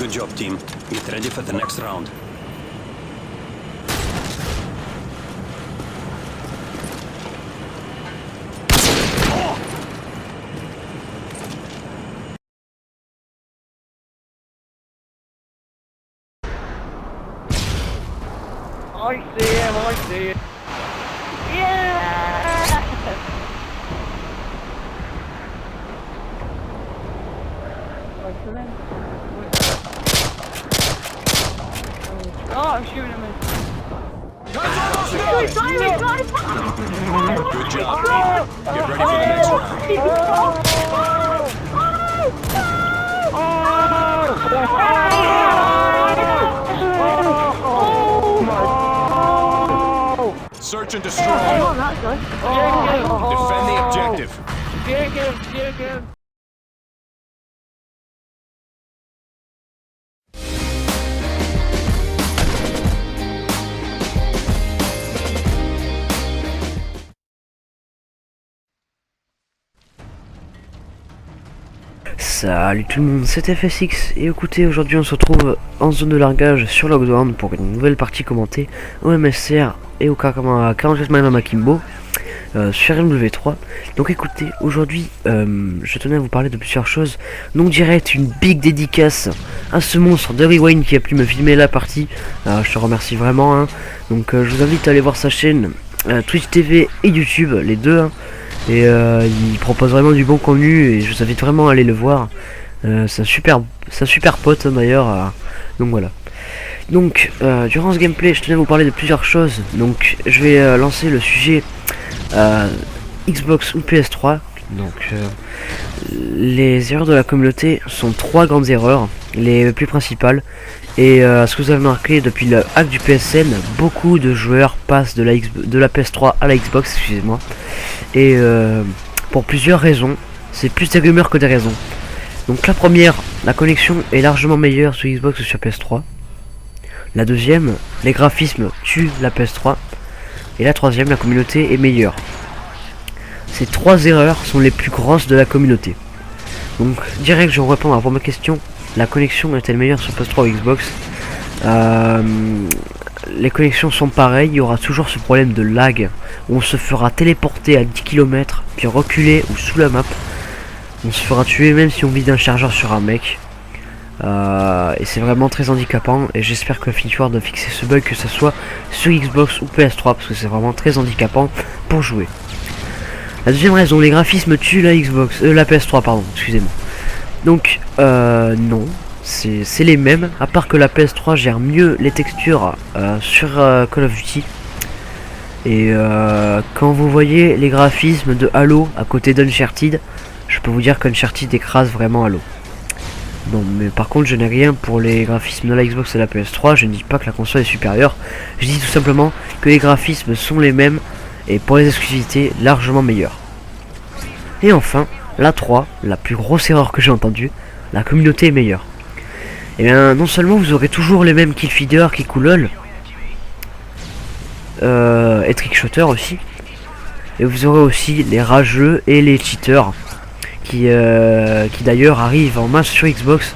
Good job, team. Get ready for the next round. I see him, I see him. Yeah! Oh, I'm shooting him. Good job, team. Get ready for the next round. Search and destroy. Oh, that's good. Defend the objective. Jacob! Salut tout le monde, c'est FSX et écoutez, aujourd'hui on se retrouve en zone de largage sur Lockdown pour une nouvelle partie commentée au MSR et au Karakama 47 Manama Kimbo sur MW3. Donc écoutez, aujourd'hui je tenais à vous parler de plusieurs choses. Donc direct, une big dédicace à ce monstre de Rewind qui a pu me filmer la partie. Je te remercie vraiment hein. Donc je vous invite à aller voir sa chaîne Twitch TV et YouTube, les deux hein. Et il propose vraiment du bon contenu et je vous invite vraiment à aller le voir. C'est un super pote hein, d'ailleurs. Donc voilà. Donc durant ce gameplay je tenais à vous parler de plusieurs choses. Donc je vais lancer le sujet Xbox ou PS3. Donc les erreurs de la communauté sont trois grandes erreurs, les plus principales. Et ce que vous avez remarqué depuis le hack du PSN, beaucoup de joueurs passent de la PS3 à la Xbox, excusez-moi. Et pour plusieurs raisons, c'est plus des rumeurs que des raisons. Donc la première, la connexion est largement meilleure sur Xbox que sur PS3. La deuxième, les graphismes tuent la PS3. Et la troisième, la communauté est meilleure. Ces trois erreurs sont les plus grosses de la communauté. Donc direct je vais répondre à la première question. La connexion est-elle meilleure sur PS3 ou Xbox? Les connexions sont pareilles, il y aura toujours ce problème de lag où on se fera téléporter à 10 km puis reculer ou sous la map. On se fera tuer même si on vide un chargeur sur un mec. Et c'est vraiment très handicapant et j'espère que Finituard de fixer ce bug, que ce soit sur Xbox ou PS3, parce que c'est vraiment très handicapant pour jouer. La deuxième raison, les graphismes tuent la Xbox, la PS3 pardon, excusez-moi. Donc non, c'est les mêmes, à part que la PS3 gère mieux les textures sur Call of Duty. Et quand vous voyez les graphismes de Halo à côté d'Uncharted, je peux vous dire qu'Uncharted écrase vraiment Halo. Bon, mais par contre je n'ai rien pour les graphismes de la Xbox et de la PS3, je ne dis pas que la console est supérieure, je dis tout simplement que les graphismes sont les mêmes et pour les exclusivités largement meilleurs. Et enfin, la 3, la plus grosse erreur que j'ai entendue, la communauté est meilleure. Et bien non seulement vous aurez toujours les mêmes killfeeders qui coulolent, et trickshotter aussi, et vous aurez aussi les rageux et les cheaters qui d'ailleurs arrivent en masse sur Xbox.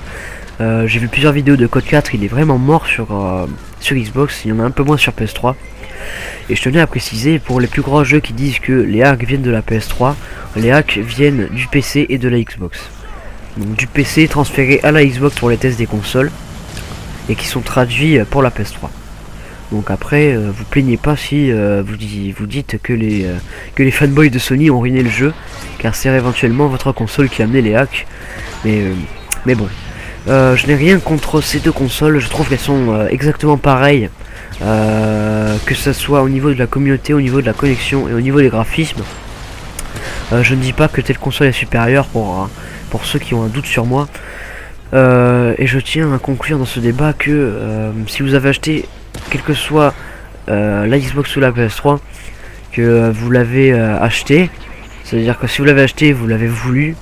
J'ai vu plusieurs vidéos de Code 4, il est vraiment mort sur Xbox, il y en a un peu moins sur PS3. Et je tenais à préciser, pour les plus gros jeux qui disent que les hacks viennent de la PS3, les hacks viennent du PC et de la Xbox. Donc du PC transféré à la Xbox pour les tests des consoles, et qui sont traduits pour la PS3. Donc après, vous plaignez pas si vous dites que les fanboys de Sony ont ruiné le jeu, car c'est éventuellement votre console qui a amené les hacks. Mais bon, je n'ai rien contre ces deux consoles, je trouve qu'elles sont exactement pareilles. Que ce soit au niveau de la communauté, au niveau de la connexion et au niveau des graphismes. Je ne dis pas que telle console est supérieure pour ceux qui ont un doute sur moi. Et je tiens à conclure dans ce débat que si vous avez acheté quelle que soit la Xbox ou la PS3, que vous l'avez acheté, c'est-à-dire que si vous l'avez acheté, vous l'avez voulu,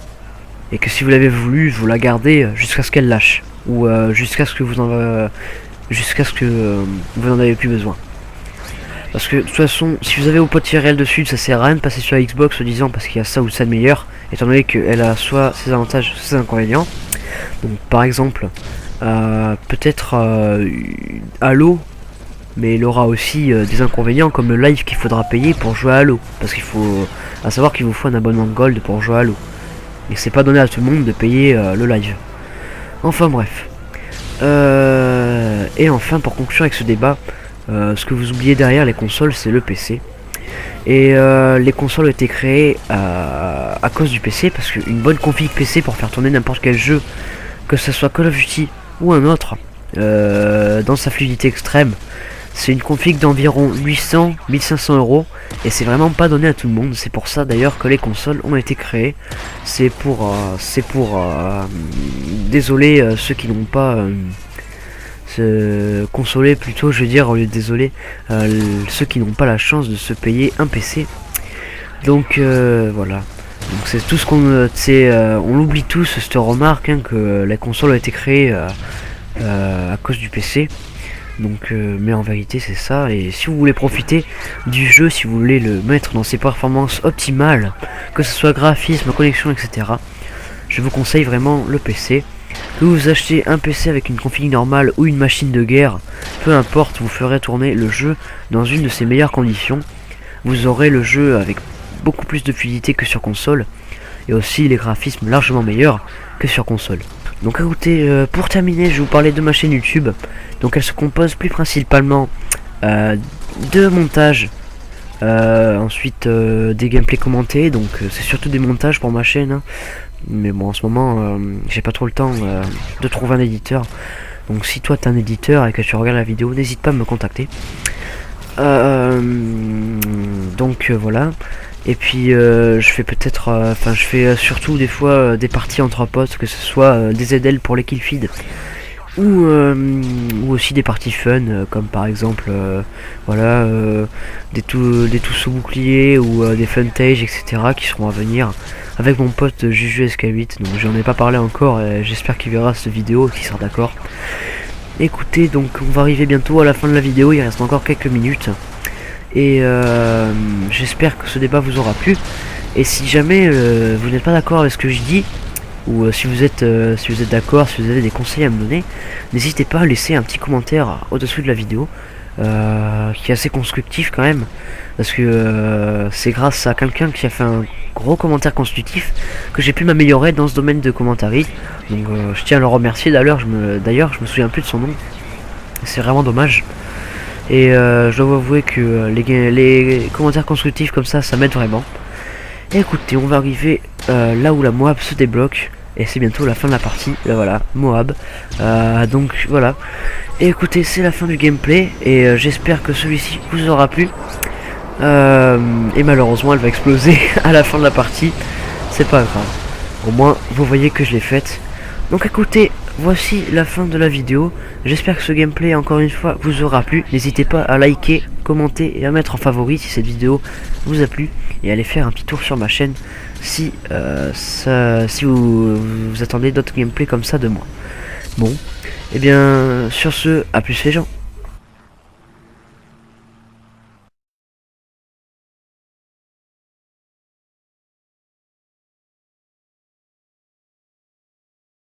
et que si vous l'avez voulu, vous la gardez jusqu'à ce qu'elle lâche, ou jusqu'à ce que vous n'en avez plus besoin. Parce que de toute façon, si vous avez vos potes IRL dessus, ça sert à rien de passer sur la Xbox en disant parce qu'il y a ça ou ça de meilleur, étant donné qu'elle a soit ses avantages, soit ses inconvénients. Donc par exemple, peut-être Halo, mais il aura aussi des inconvénients comme le live qu'il faudra payer pour jouer à Halo, parce qu'il faut à savoir qu'il vous faut un abonnement Gold pour jouer à Halo, et c'est pas donné à tout le monde de payer le live. Enfin bref, et enfin pour conclure avec ce débat, ce que vous oubliez derrière les consoles, c'est le PC. Et les consoles ont été créées à cause du PC, parce qu'une bonne config PC pour faire tourner n'importe quel jeu, que ce soit Call of Duty ou un autre, dans sa fluidité extrême, c'est une config d'environ 800-1500 euros, et c'est vraiment pas donné à tout le monde. C'est pour ça d'ailleurs que les consoles ont été créées. C'est pour désoler ceux qui n'ont pas se consoler plutôt, je veux dire, au lieu de désoler ceux qui n'ont pas la chance de se payer un PC. Donc voilà. Donc c'est tout ce qu'on on l'oublie tous cette remarque, hein, que la console a été créée à cause du PC. Donc mais en vérité c'est ça. Et si vous voulez profiter du jeu, si vous voulez le mettre dans ses performances optimales, que ce soit graphisme, connexion, etc., je vous conseille vraiment le PC. Que vous achetez un PC avec une config normale ou une machine de guerre, peu importe, vous ferez tourner le jeu dans une de ses meilleures conditions. Vous aurez le jeu avec beaucoup plus de fluidité que sur console, et aussi les graphismes largement meilleurs que sur console. Donc écoutez, pour terminer, je vais vous parler de ma chaîne YouTube. Donc elle se compose plus principalement de montages, ensuite des gameplays commentés. Donc c'est surtout des montages pour ma chaîne, hein. Mais bon, en ce moment j'ai pas trop le temps de trouver un éditeur. Donc si toi t'es un éditeur et que tu regardes la vidéo, n'hésite pas à me contacter. Donc voilà. Et puis je fais peut-être, enfin je fais surtout des fois des parties entre potes, que ce soit des ZL pour les kill feed, ou aussi des parties fun, comme par exemple voilà, des tous sous boucliers, ou des funtage, etc., qui seront à venir avec mon pote Juju SK8. Donc j'en ai pas parlé encore, et j'espère qu'il verra cette vidéo, qu'il sera d'accord. Écoutez, donc on va arriver bientôt à la fin de la vidéo, il reste encore quelques minutes. Et j'espère que ce débat vous aura plu. Et si jamais vous n'êtes pas d'accord avec ce que je dis, ou si vous êtes d'accord, si vous avez des conseils à me donner, n'hésitez pas à laisser un petit commentaire au-dessus de la vidéo, qui est assez constructif quand même, parce que c'est grâce à quelqu'un qui a fait un gros commentaire constructif que j'ai pu m'améliorer dans ce domaine de commentary. Donc je tiens à le remercier. D'ailleurs je me souviens plus de son nom, c'est vraiment dommage. Et je dois vous avouer que les commentaires constructifs comme ça m'aide vraiment. Et écoutez, on va arriver là où la Moab se débloque, et c'est bientôt la fin de la partie. Là, voilà, Moab. Donc voilà. Et écoutez, c'est la fin du gameplay, et j'espère que celui-ci vous aura plu. Et malheureusement elle va exploser à la fin de la partie. C'est pas grave, au moins vous voyez que je l'ai faite. Donc écoutez, voici la fin de la vidéo. J'espère que ce gameplay, encore une fois, vous aura plu. N'hésitez pas à liker, commenter et à mettre en favori si cette vidéo vous a plu, et allez faire un petit tour sur ma chaîne si vous attendez d'autres gameplays comme ça de moi. Bon, et bien sur ce, à plus les gens.